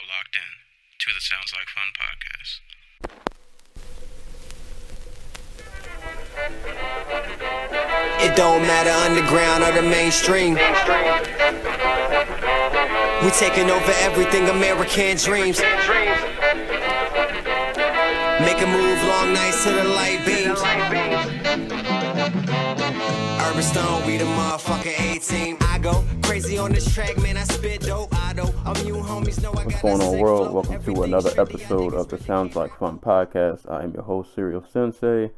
locked in to the Sounds Like Fun podcast. It don't matter underground or the mainstream. We taking over everything, American dreams. Make a move, long nights to the light beams. Urban Stone, we the motherfucking A-team. I go crazy on this track, man, I spit dope. I'm you homies, know I got. What's going on, world? Welcome to another episode of the Sounds Like Fun podcast. I am your host, CerealSensei.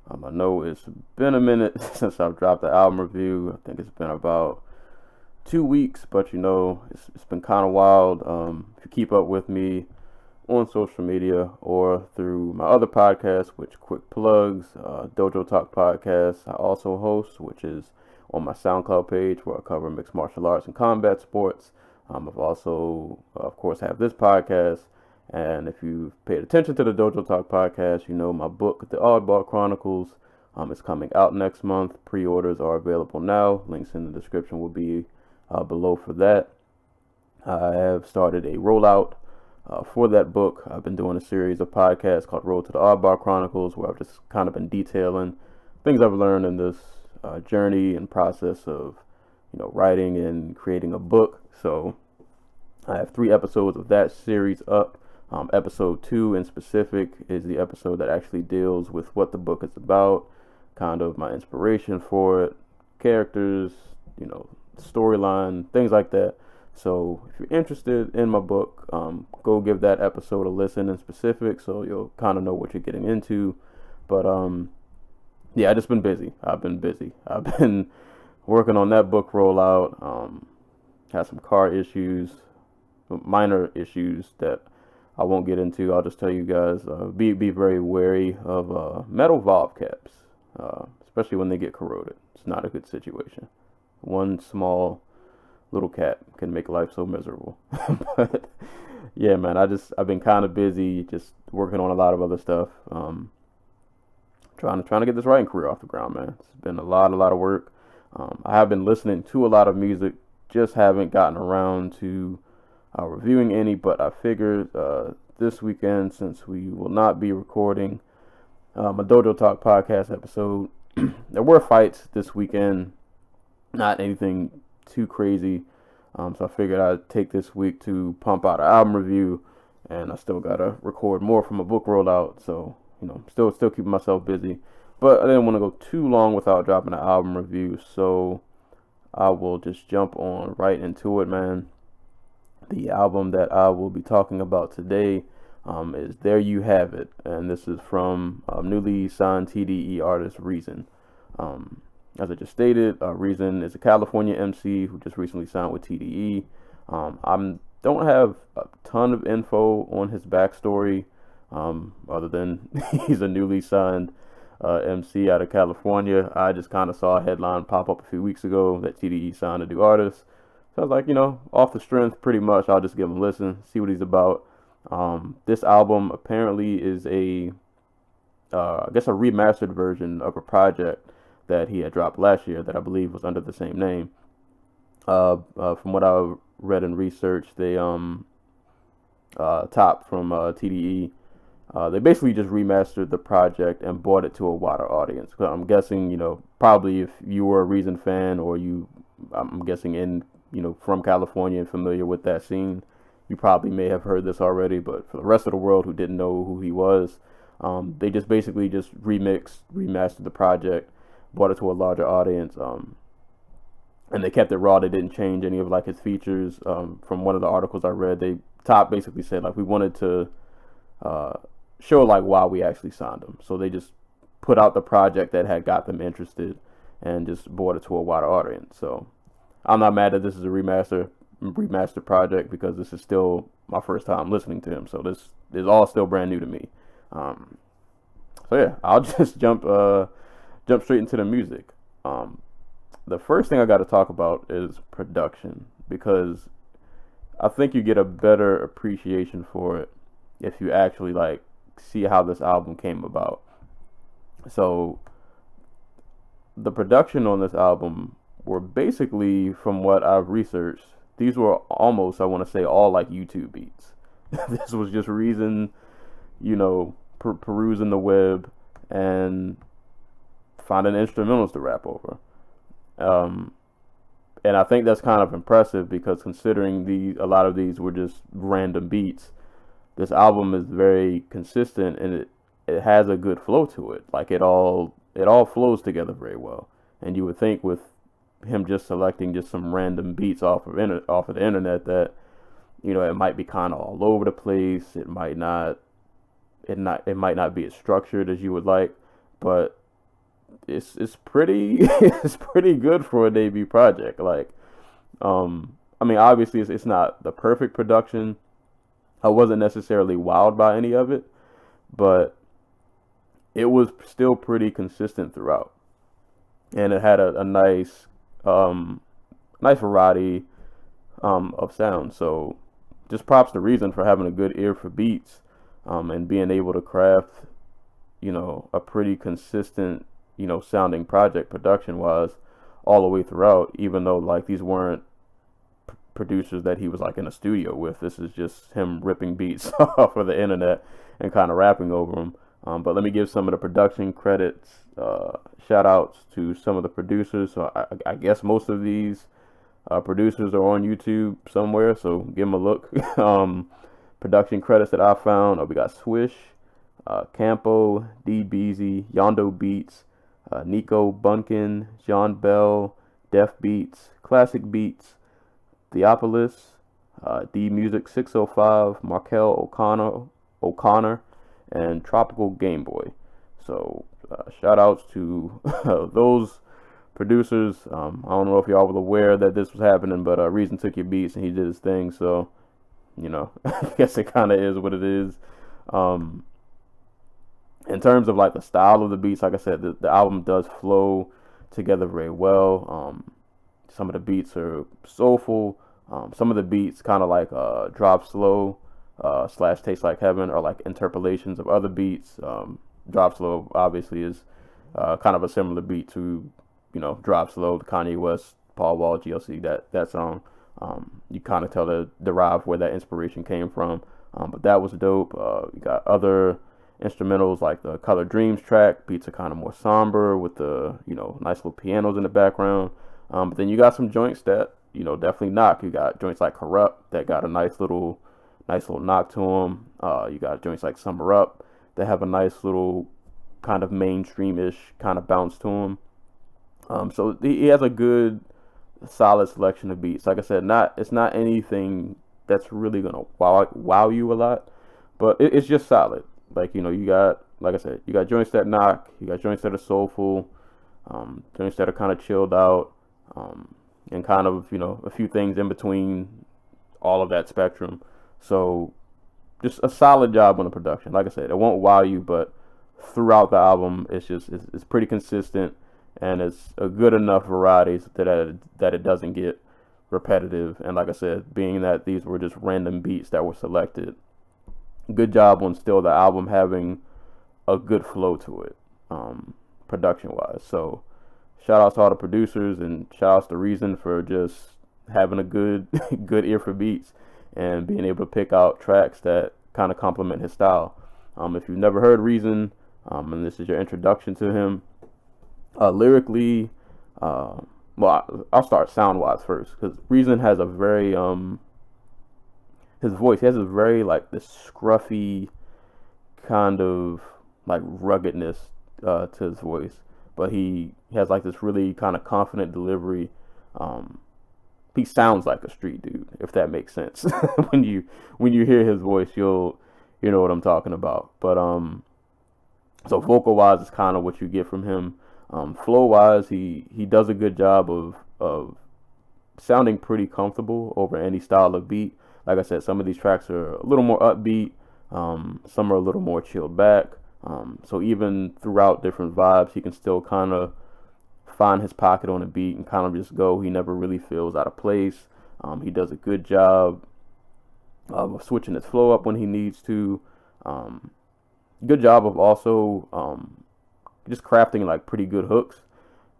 I know it's been a minute since I've dropped the album review. I think it's been about 2 weeks, but you know, it's been kind of wild. If you keep up with me on social media or through my other podcast, which quick plugs, Dojo Talk podcast, I also host, which is on my SoundCloud page where I cover mixed martial arts and combat sports. I've also, of course, have this podcast. And if you've paid attention to the Dojo Talk podcast, you know my book, The Oddball Chronicles, is coming out next month. Pre-orders are available now. Links in the description will be below for that. I have started a rollout for that book. I've been doing a series of podcasts called Road to the Oddball Chronicles, where I've just kind of been detailing things I've learned in this journey and process of, you know, writing and creating a book. So I have 3 episodes of that series up. Episode 2 in specific is the episode that actually deals with what the book is about, kind of my inspiration for it, characters, you know, storyline, things like that. So if you're interested in my book, go give that episode a listen in specific so you'll kind of know what you're getting into. But yeah, I've just been busy. I've been working on that book rollout. Had some car issues, minor issues that I won't get into. I'll just tell you guys, be very wary of metal valve caps, especially when they get corroded. It's not a good situation. One small little cap can make life so miserable. But yeah, man, I've been kind of busy, just working on a lot of other stuff. Trying to get this writing career off the ground, man. It's been a lot of work. I have been listening to a lot of music, just haven't gotten around to reviewing any, but I figured this weekend, since we will not be recording my Dojo Talk podcast episode, there were fights this weekend, not anything too crazy, so I figured I'd take this week to pump out an album review, and I still gotta record more from a book rollout, so you know, still keeping myself busy, but I didn't want to go too long without dropping an album review, so I will just jump on right into it, man. The album that I will be talking about today is There You Have It, and this is from newly signed TDE artist Reason. As I just stated, Reason is a California MC who just recently signed with TDE. I don't have a ton of info on his backstory, other than he's a newly signed MC out of California. I just kind of saw a headline pop up a few weeks ago that TDE signed a new artist. So I was like, you know, off the strength, pretty much, I'll just give him a listen, see what he's about. This album apparently is I guess a remastered version of a project that he had dropped last year that I believe was under the same name. From what I read and researched, they Top from TDE, they basically just remastered the project and brought it to a wider audience. I'm guessing, you know, probably if you were a Reason fan or I'm guessing from California and familiar with that scene, you probably may have heard this already, but for the rest of the world who didn't know who he was, they just basically just remastered the project, brought it to a larger audience, and they kept it raw. They didn't change any of like his features. From one of the articles I read, Top basically said like we wanted to show like why we actually signed him, so they just put out the project that had got them interested and just brought it to a wider audience. So I'm not mad that this is a remastered project because this is still my first time listening to him. So this is all still brand new to me. So yeah, I'll just jump straight into the music. The first thing I got to talk about is production, because I think you get a better appreciation for it if you actually like see how this album came about. So the production on this album were basically, from what I've researched, these were almost, I want to say, all like YouTube beats. This was just Reason, perusing the web and finding instrumentals to rap over. And I think that's kind of impressive because considering a lot of these were just random beats, this album is very consistent and it has a good flow to it. Like it all flows together very well. And you would think with him just selecting just some random beats off of the internet that it might be kind of all over the place. It might not be as structured as you would like, but it's pretty it's pretty good for a debut project. Like, I mean, obviously it's not the perfect production. I wasn't necessarily wowed by any of it, but it was still pretty consistent throughout, and it had a nice variety of sounds. So just props to Reason for having a good ear for beats, and being able to craft a pretty consistent sounding project production wise all the way throughout, even though like these weren't producers that he was like in a studio with. This is just him ripping beats off of the internet and kind of rapping over them. But let me give some of the production credits, shout outs to some of the producers. So I guess most of these producers are on YouTube somewhere, so give them a look. Production credits that I found, we got Swish, Campo, D Beezy, Yondo Beats, Nico Bunkin, John Bell, Def Beats, Classic Beats, Theopolis, D Music 605, Markel O'Connor, and Tropical Game Boy. So shout outs to those producers. I don't know if y'all were aware that this was happening, but Reason took your beats and he did his thing. So I guess it kind of is what it is. In terms of like the style of the beats, like I said, the album does flow together very well. Some of the beats are soulful. Some of the beats kind of like Drop Slow / Taste Like Heaven are like interpolations of other beats. Drop Slow obviously is kind of a similar beat to Drop Slow, the Kanye West, Paul Wall, GLC, that song. You kind of tell the derive where that inspiration came from. But that was dope. You got other instrumentals like the Color Dreams track. Beats are kind of more somber with the nice little pianos in the background. But then you got some joints that definitely knock. You got joints like Corrupt that got a nice little knock to them. You got joints like Summer Up that have a nice little kind of mainstream-ish kind of bounce to them. So he has a good, solid selection of beats. Like I said, it's not anything that's really gonna wow you a lot, but it's just solid. Like you got, like I said, you got joints that knock, you got joints that are soulful, joints that are kind of chilled out, and kind of a few things in between all of that spectrum. So just a solid job on the production. Like I said, it won't wow you, but throughout the album, it's pretty consistent, and it's a good enough variety that it doesn't get repetitive. And like I said, being that these were just random beats that were selected, good job on still the album having a good flow to it, production wise. So shout outs to all the producers, and shout outs to Reason for just having a good ear for beats and being able to pick out tracks that kind of complement his style. If you've never heard Reason, and this is your introduction to him, lyrically, well, I'll start sound wise first, because Reason has a very his voice, he has a very like this scruffy kind of like ruggedness to his voice, but he has like this really kind of confident delivery. He sounds like a street dude, if that makes sense. when you hear his voice, you know what I'm talking about. But so vocal wise is kind of what you get from him. Flow wise, he does a good job of sounding pretty comfortable over any style of beat. Like I said, some of these tracks are a little more upbeat, some are a little more chilled back. So even throughout different vibes, he can still kind of find his pocket on a beat and kind of just go. He never really feels out of place. He does a good job of switching his flow up when he needs to. Good job of also just crafting like pretty good hooks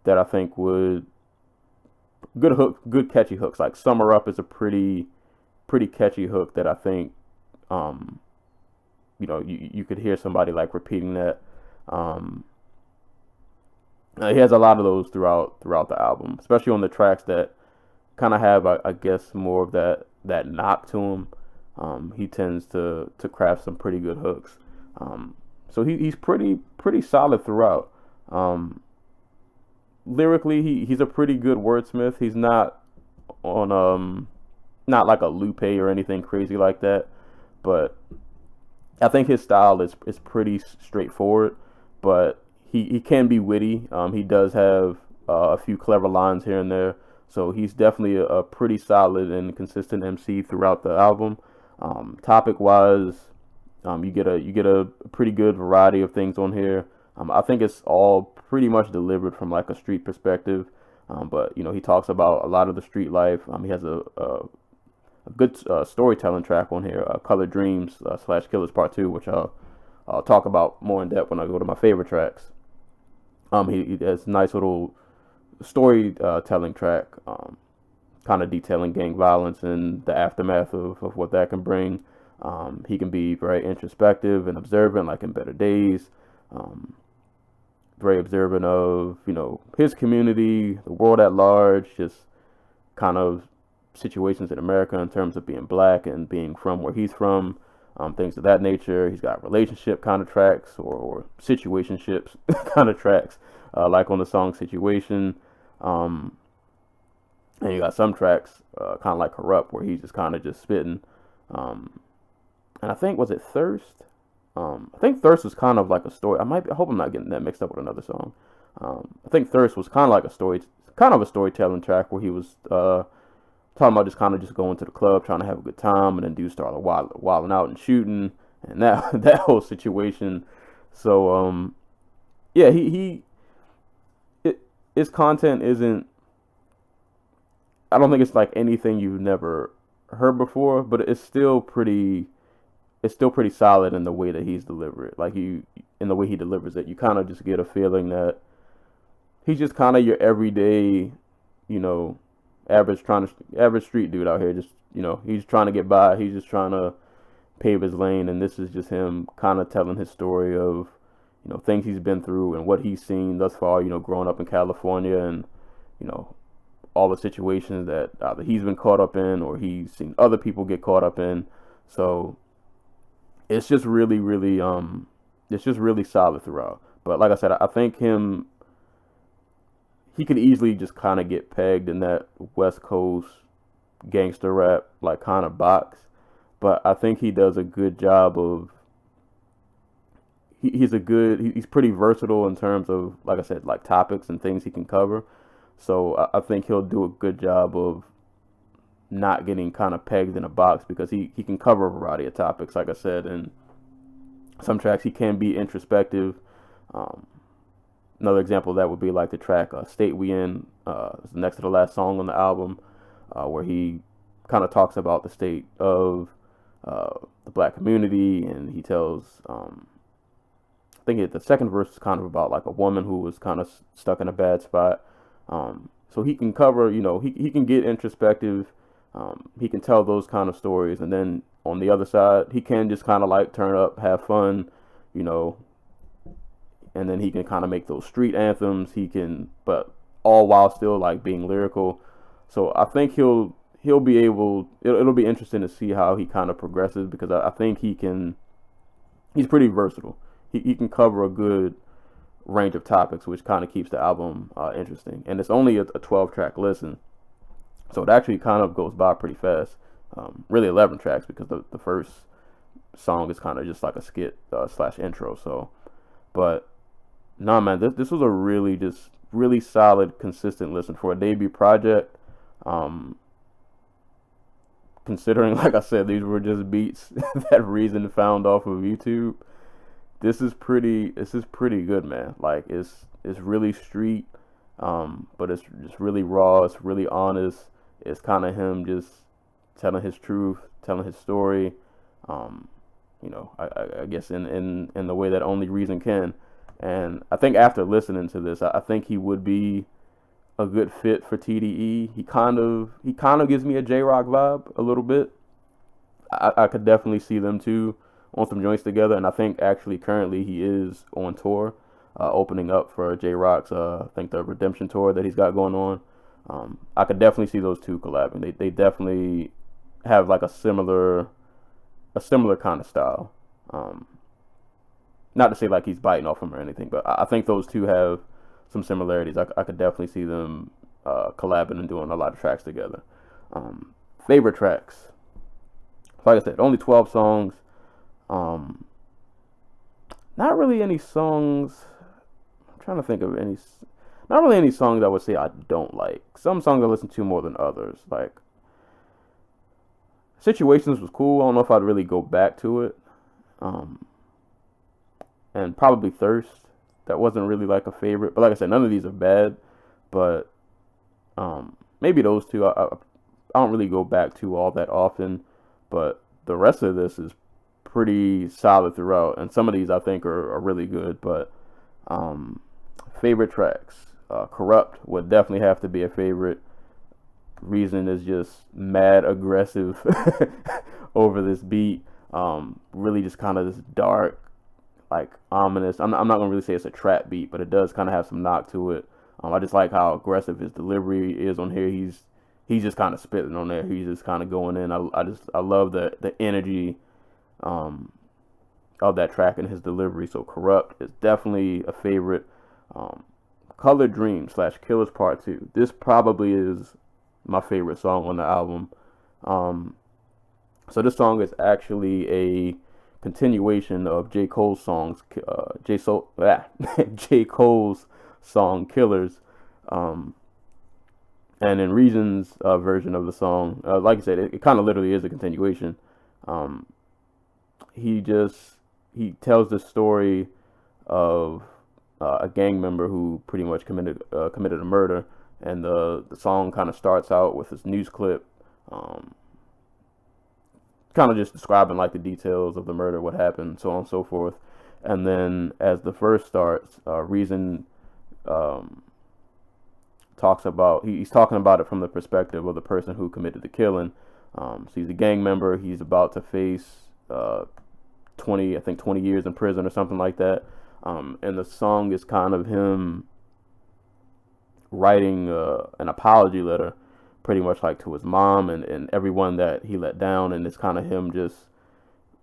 that I think would good catchy hooks. Like Summer Up is a pretty catchy hook that I think You could hear somebody like repeating that. He has a lot of those throughout the album, especially on the tracks that kind of have, I guess, more of that knock to him. He tends to craft some pretty good hooks. So he's pretty solid throughout. Lyrically, he's a pretty good wordsmith. He's not on not like a Lupe or anything crazy like that, but I think his style is pretty straightforward, but he can be witty. He does have a few clever lines here and there, so he's definitely a pretty solid and consistent MC throughout the album. Topic wise, you get a pretty good variety of things on here. I think it's all pretty much delivered from like a street perspective, but he talks about a lot of the street life. He has a good storytelling track on here, Colored Dreams / Killers Part 2, which I'll talk about more in depth when I go to my favorite tracks. He has a nice little storytelling track, kind of detailing gang violence and the aftermath of what that can bring. He can be very introspective and observant, like in Better Days. Very observant of, his community, the world at large, just kind of situations in America in terms of being black and being from where he's from, things of that nature. He's got relationship kind of tracks or situationships kind of tracks, like on the song Situation. And you got some tracks kind of like Corrupt, where he's just kind of just spitting. And I think, was it Thirst? I think Thirst was kind of like a story. I hope I'm not getting that mixed up with another song. I think Thirst was kind of like a storytelling track where he was talking about just going to the club, trying to have a good time, and then dudes started wilding out and shooting, and that whole situation. So yeah, his content isn't. I don't think it's like anything you've never heard before, but it's still pretty solid in the way that he's delivered it. Like in the way he delivers it, you kind of just get a feeling that he's just kind of your everyday, average street dude out here. Just, he's trying to get by. He's just trying to pave his lane, and this is just him kind of telling his story of, things he's been through and what he's seen thus far, growing up in California, and, all the situations that either he's been caught up in or he's seen other people get caught up in. So it's just really, really, solid throughout. But like I said, I think he could easily just kind of get pegged in that West Coast gangster rap, like, kind of box. But I think he does a good job of, he's pretty versatile in terms of, like I said, like topics and things he can cover. So I think he'll do a good job of not getting kind of pegged in a box, because he can cover a variety of topics, like I said, and some tracks he can be introspective. Another example of that would be like the track State We In, is next to the last song on the album, where he kind of talks about the state of the black community, and he tells, I think the second verse is kind of about like a woman who was kind of stuck in a bad spot. So he can cover, he can get introspective. He can tell those kind of stories, and then on the other side, he can just kind of like turn up, have fun, and then he can kind of make those street anthems. But all while still like being lyrical. So I think he'll be able. It'll be interesting to see how he kind of progresses, because I think he's pretty versatile. He can cover a good range of topics, which kind of keeps the album interesting. And it's only a 12-track listen, so it actually kind of goes by pretty fast. Really 11 tracks, because the first song is kind of just like a skit / intro. So, but nah, man, this was a really solid, consistent listen for a debut project. Considering, like I said, these were just beats that Reason found off of YouTube. This is pretty good, man. Like, it's really street, but it's just really raw. It's really honest. It's kind of him just telling his truth, telling his story. I guess in the way that only Reason can. And I think after listening to this, I think he would be a good fit for TDE. He kind of gives me a J-Rock vibe a little bit. I could definitely see them two on some joints together, and I think actually currently he is on tour, opening up for J Rock's I think the Redemption tour that he's got going on. I could definitely see those two collabing. They definitely have like a similar kind of style. Not to say like he's biting off him or anything, but I think those two have some similarities. I could definitely see them collabing and doing a lot of tracks together. Favorite tracks. Like I said, only 12 songs. Not really any songs. I'm trying to think of any. Not really any songs I would say I don't like. Some songs I listen to more than others. Like Situations was cool. I don't know if I'd really go back to it. And probably Thirst. That wasn't really like a favorite. But like I said, none of these are bad. But maybe those two I don't really go back to all that often. But the rest of this is pretty solid throughout. And some of these I think are really good. But favorite tracks. Corrupt would definitely have to be a favorite. Reason is just mad aggressive over this beat. Really just kind of this dark, like ominous. I'm not gonna really say it's a trap beat, but it does kind of have some knock to it. I just like how aggressive his delivery is on here. He's just kind of spitting on there. He's just kind of going in. I love the energy of that track and his delivery. So Corrupt is definitely a favorite. Colored Dream / Killers Part 2. This probably is my favorite song on the album. So this song is actually a continuation of J. Cole's songs, J. Cole's song Killers. And in Reason's version of the song, like I said, it kind of literally is a continuation. He tells the story of a gang member who pretty much committed a murder, and the song kind of starts out with this news clip, kind of just describing like the details of the murder, what happened, so on and so forth. And then as the verse starts, Reason talks about he's talking about it from the perspective of the person who committed the killing. So he's a gang member. He's about to face 20 years in prison or something like that. And the song is kind of him writing an apology letter, pretty much like to his mom and everyone that he let down. And it's kind of him just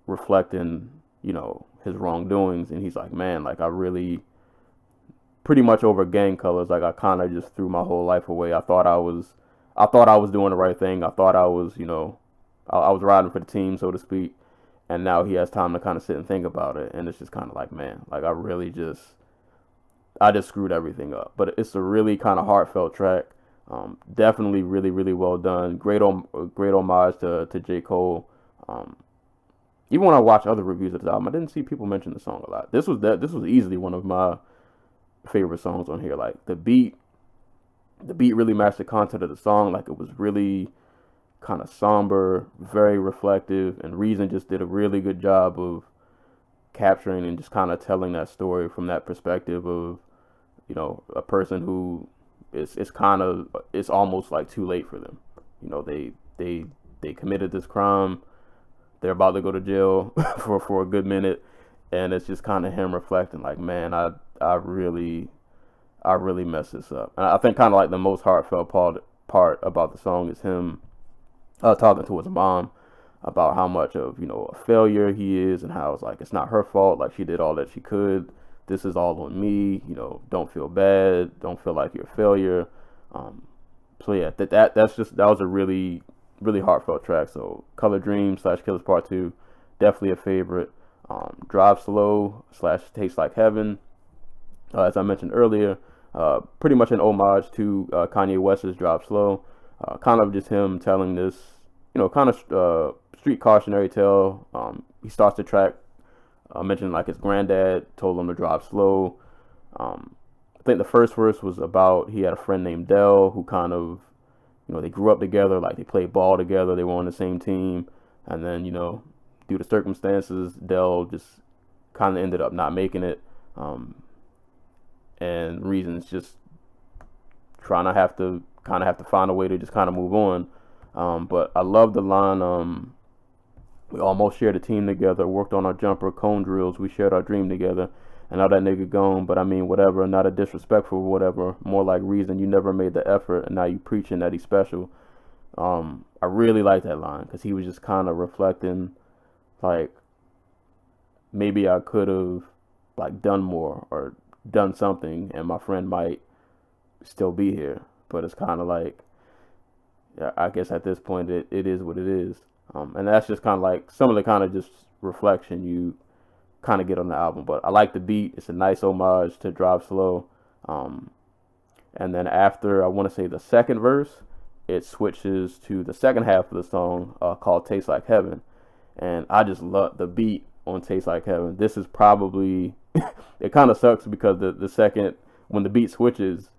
reflecting, his wrongdoings. And he's like, man, like I really, pretty much over gang colors, like I kind of just threw my whole life away. I thought I was doing the right thing. I thought I was, I was riding for the team, so to speak. And now he has time to kind of sit and think about it. And it's just kind of like, man, like I just screwed everything up. But it's a really kind of heartfelt track. Definitely really, really well done. Great homage to J. Cole. Even when I watch other reviews of this album, I didn't see people mention the song a lot. This was easily one of my favorite songs on here. Like the beat really matched the content of the song. Like it was really kind of somber, very reflective, and Reason just did a really good job of capturing and just kind of telling that story from that perspective of, a person who it's almost like too late for them. They committed this crime. They're about to go to jail for a good minute, and it's just kind of him reflecting like, man, I really messed this up. And I think kind of like the most heartfelt part about the song is him talking to his mom about how much of a failure he is, and how it's like it's not her fault, like she did all that she could, this is all on me, don't feel bad, don't feel like you're a failure. So yeah, that was a really, really heartfelt track. So Color Dream / Killers Part 2, definitely a favorite. Drive Slow / Taste Like Heaven, as I mentioned earlier, pretty much an homage to Kanye West's Drive Slow. Kind of just him telling this, kind of street cautionary tale. He starts the track mentioning like his granddad told him to drive slow. I think the first verse was about he had a friend named Dell who kind of, they grew up together, like they played ball together, they were on the same team, and then, due to circumstances, Dell just kind of ended up not making it, and Reason's just trying to have to find a way to just kind of move on. But I love the line, We almost shared a team together, worked on our jumper cone drills. We shared our dream together. And now that nigga gone, but I mean, whatever, not a disrespectful whatever, more like reason you never made the effort and now you preaching that he's special. I really like that line because he was just kind of reflecting, like, maybe I could have, like, done more or done something and my friend might still be here. But it's kind of like, yeah, I guess at this point it is what it is. And that's just kind of like some of the kind of just reflection you kind of get on the album. But I like the beat. It's a nice homage to Drive Slow. And then after, I want to say the second verse, it switches to the second half of the song called Taste Like Heaven. And I just love the beat on Taste Like Heaven. This is probably, it kind of sucks because the second, when the beat switches,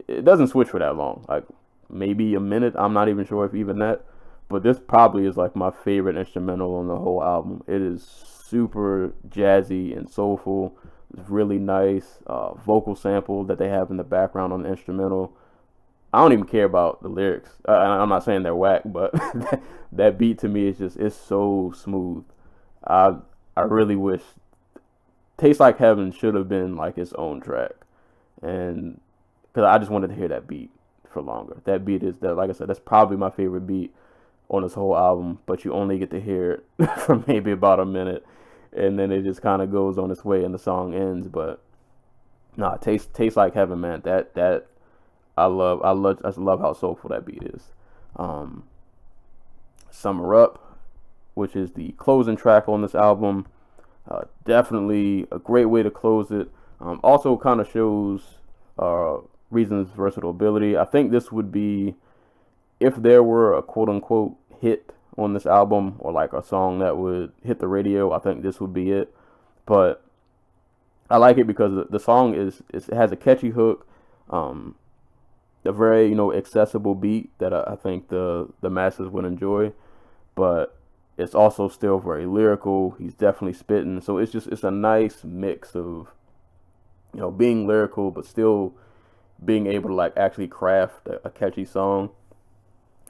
it doesn't switch for that long. Like maybe a minute. I'm not even sure if even that. But this probably is like my favorite instrumental on the whole album. It is super jazzy and soulful. It's really nice vocal sample that they have in the background on the instrumental. I don't even care about the lyrics. I'm not saying they're whack, but that beat to me is just, it's so smooth. I really wish Taste Like Heaven should have been like its own track. And because I just wanted to hear that beat for longer. That beat is, that, like I said, that's probably my favorite beat on this whole album, but you only get to hear it for maybe about a minute, and then it just kind of goes on its way and the song ends. But nah, Taste Like Heaven, man. That I just love how soulful that beat is. Summer Up, which is the closing track on this album, definitely a great way to close it. Also kind of shows Reason's versatile ability. I think this would be, if there were a quote-unquote hit on this album, or like a song that would hit the radio, I think this would be it. But I like it because the song it has a catchy hook, a very, accessible beat that I think the masses would enjoy, but it's also still very lyrical. He's definitely spitting, so it's a nice mix of, being lyrical but still being able to like actually craft a catchy song,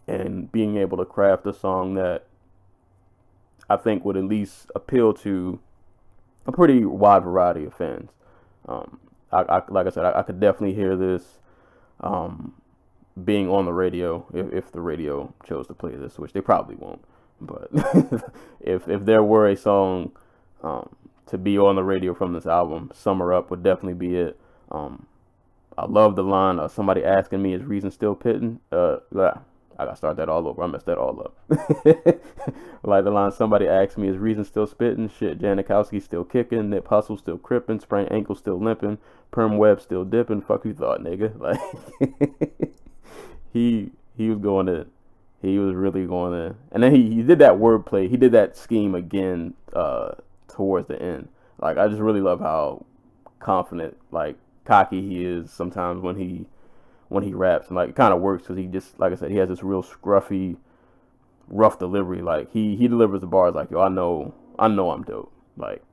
and being able to craft a song that I think would at least appeal to a pretty wide variety of fans. Like I said, I could definitely hear this being on the radio if the radio chose to play this, which they probably won't. But if there were a song to be on the radio from this album, Summer Up would definitely be it. I love the line, somebody asking me, is Reason still pitting? I gotta start that all over. I messed that all up. Like the line, somebody asked me, is Reason still spitting? Shit, Janikowski still kicking. Nip Hustle still cripping. Sprained ankle still limping. Perm Web still dipping. Fuck you thought, nigga. Like he was going in. He was really going in. And then he did that wordplay. He did that scheme again towards the end. Like I just really love how confident, like cocky he is sometimes when he raps, and like it kind of works because he just, like I said, he has this real scruffy, rough delivery. Like he delivers the bars like, yo, I know I'm dope. Like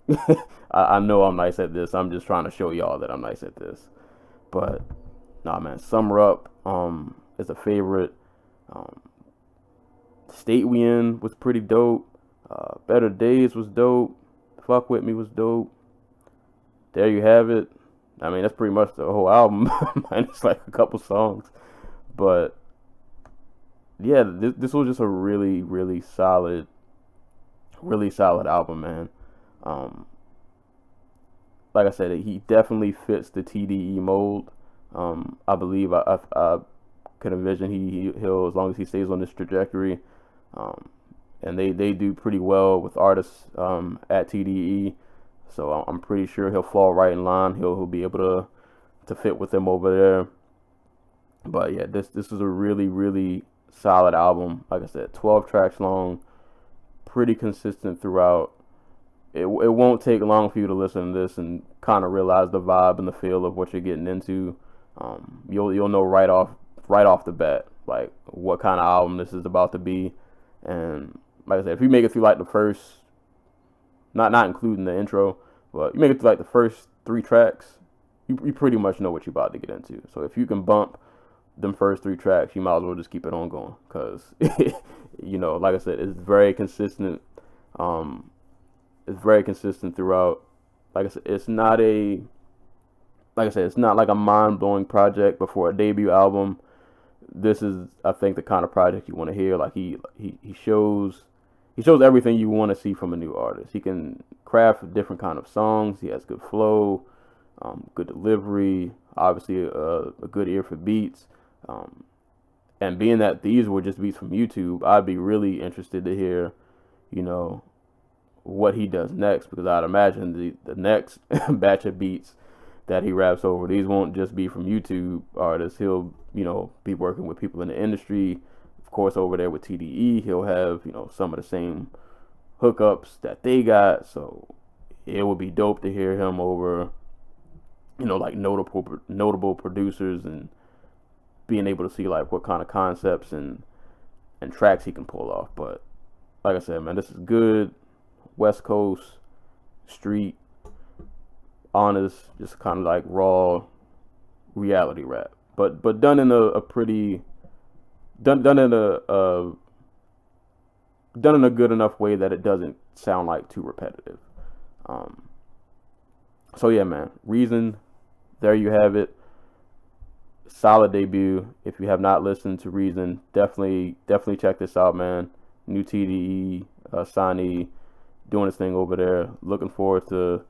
I know I'm nice at this. I'm just trying to show y'all that I'm nice at this. But nah, man, Summer Up is a favorite. State We In was pretty dope. Better Days was dope. Fuck With Me was dope. There You Have It. I mean, that's pretty much the whole album. It's like a couple songs. But yeah, this was just a really, really solid album, man. Like I said, he definitely fits the TDE mold. I believe I could envision he'll, as long as he stays on this trajectory. And they do pretty well with artists at TDE. So I'm pretty sure he'll fall right in line. He'll be able to fit with them over there. But yeah, this is a really, really solid album. Like I said, 12 tracks long, pretty consistent throughout. It won't take long for you to listen to this and kind of realize the vibe and the feel of what you're getting into. You'll know right off the bat like what kind of album this is about to be. And like I said, if you make it through like the first, not including the intro, but you make it through like the first 3 tracks, you pretty much know what you're about to get into. So if you can bump them first 3 tracks, you might as well just keep it on going, because like I said, it's very consistent It's very consistent throughout. Like I said, it's not like a mind-blowing project before a debut album. This is, I think, the kind of project you want to hear. Like he shows everything you want to see from a new artist. He can craft different kind of songs. He has good flow, good delivery, obviously a good ear for beats. And being that these were just beats from YouTube, I'd be really interested to hear, what he does next, because I'd imagine the next batch of beats that he raps over, these won't just be from YouTube artists. He'll, be working with people in the industry. Of course, over there with TDE, he'll have, some of the same hookups that they got. So it would be dope to hear him over, like notable producers, and being able to see like what kind of concepts and tracks he can pull off. But like I said, man, this is good West Coast street, honest, just kind of like raw reality rap, but done in a pretty done in a good enough way that it doesn't sound like too repetitive. So yeah, man, Reason, there you have it. Solid debut. If you have not listened to Reason, definitely check this out, man. New TDE, signee, doing his thing over there. Looking forward to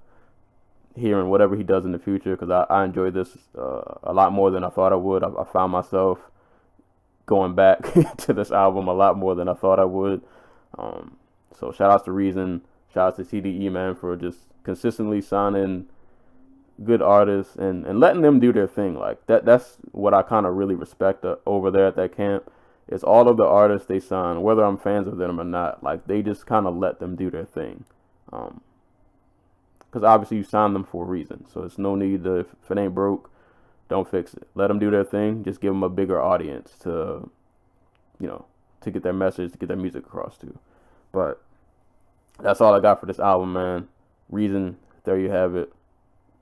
hearing whatever he does in the future, because I enjoyed this a lot more than I thought I would. I found myself going back to this album a lot more than I thought I would. So shout outs to Reason, shout outs to TDE, man, for just consistently signing good artists and letting them do their thing. Like that's what I kind of really respect over there at that camp. It's all of the artists they sign, whether I'm fans of them or not, like they just kind of let them do their thing. Because obviously you signed them for a reason. So it's no need to, if it ain't broke, don't fix it. Let them do their thing. Just give them a bigger audience to get their message, to get their music across to. But that's all I got for this album, man. Reason, there you have it.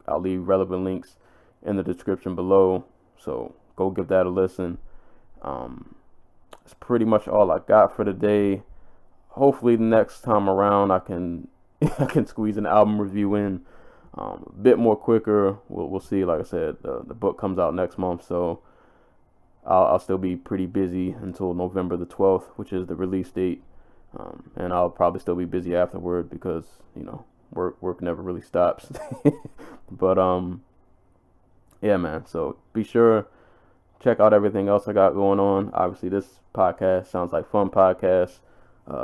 I'll leave relevant links in the description below. So go give that a listen. That's pretty much all I got for today. Hopefully the next time around I can squeeze an album review in a bit more quicker. We'll see. Like I said, the book comes out next month, so I'll still be pretty busy until November the 12th, which is the release date. And I'll probably still be busy afterward because, work never really stops. But yeah, man. So be sure check out everything else I got going on. Obviously, this podcast sounds like fun podcast.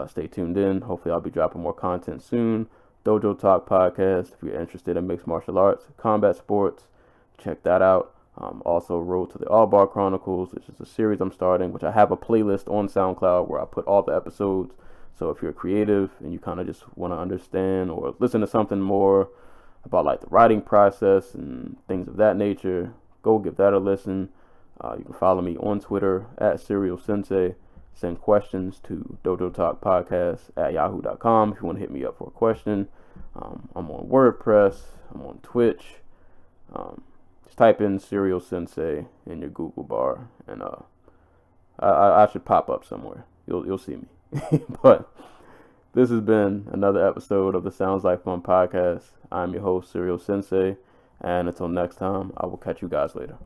Stay tuned in. Hopefully, I'll be dropping more content soon. Dojo Talk podcast. If you're interested in mixed martial arts, combat sports, check that out. Also, Road to the All Bar Chronicles, which is a series I'm starting, which I have a playlist on SoundCloud where I put all the episodes. So if you're creative and you kind of just want to understand or listen to something more about like the writing process and things of that nature, go give that a listen. You can follow me on Twitter at CerealSensei. Send questions to dojotalkpodcast@yahoo.com if you want to hit me up for a question. I'm on WordPress. I'm on Twitch. Just type in CerealSensei in your Google bar, and I should pop up somewhere. You'll see me. But this has been another episode of the Sounds Like Fun podcast. I'm your host, CerealSensei, and until next time, I will catch you guys later.